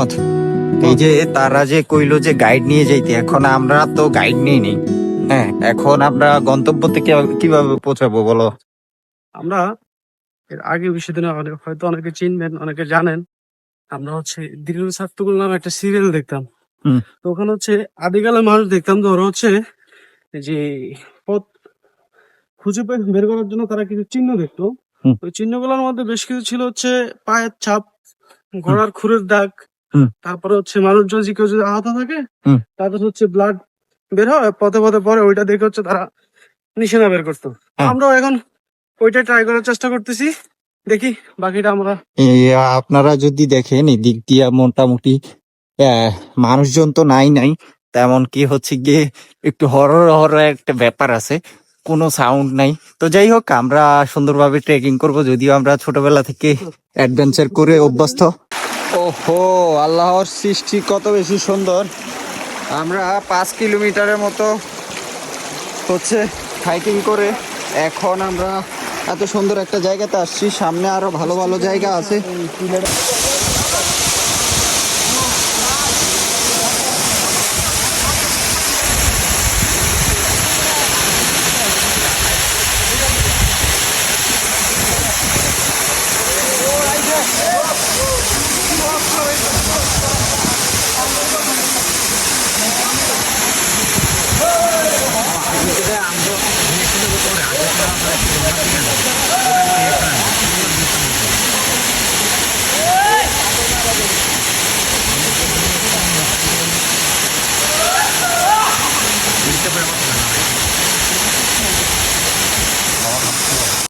মোহাম্মদ, এই যে তারা যে কইলো যে গাইড নিয়ে যাইতে, এখন আমরা তো গাইড নিয়ে নেই। হ্যাঁ, এখন আমরা গন্তব্য থেকে কিভাবে পৌঁছাবো বলো? আমরা এর আগে বিষয়দিনে হয়তো অনেকে চিনবেন, অনেকে জানেন। আমরা হচ্ছে দিলুল সাত্তুকুল নামে একটা সিরিয়াল দেখতাম। হুম। তো ওখানে হচ্ছে আদিকালের মানুষ দেখতাম যে ওরা হচ্ছে যে পথ খুঁজে বের করার জন্য তারা কিছু চিহ্ন দেখতো। হুম। ওই চিহ্নগুলোর মধ্যে বেশ কিছু ছিল হচ্ছে পায়ের ছাপ, হুম। ঘোড়ার খুরের দাগ, হুম। তারপরে হচ্ছে মানুষজন যে কেউ যদি আহত থাকে হুম। তাদের হচ্ছে ব্লাড বের হয় পথে পথে পরে, ওইটা দেখে হচ্ছে তারা নিশানা বের করতো। হ্যাঁ। আমরাও এখন ওইটা ট্রাই করার চেষ্টা করতেছি, দেখি বাকিটা আমরা। এই আপনারা যদি দেখেন এই দিক দিয়া মোটামুটি মানুষজন তো নাই নাই, তেমন কি হচ্ছে গিয়ে একটু হরর হরর একটা ব্যাপার আছে, কোনো সাউন্ড নাই। তো যাই হোক, আমরা সুন্দরভাবে ট্রেকিং করব, যদিও আমরা ছোটবেলা থেকে অ্যাডভেঞ্চার করে অভ্যস্ত। ওহো, আল্লাহর সৃষ্টি কত বেশি সুন্দর। আমরা 5 কিলোমিটারের মতো হচ্ছে হাইকিং করে এখন আমরা এত সুন্দর একটা জায়গাতে আসছি। সামনে আরো ভালো ভালো জায়গা আছে।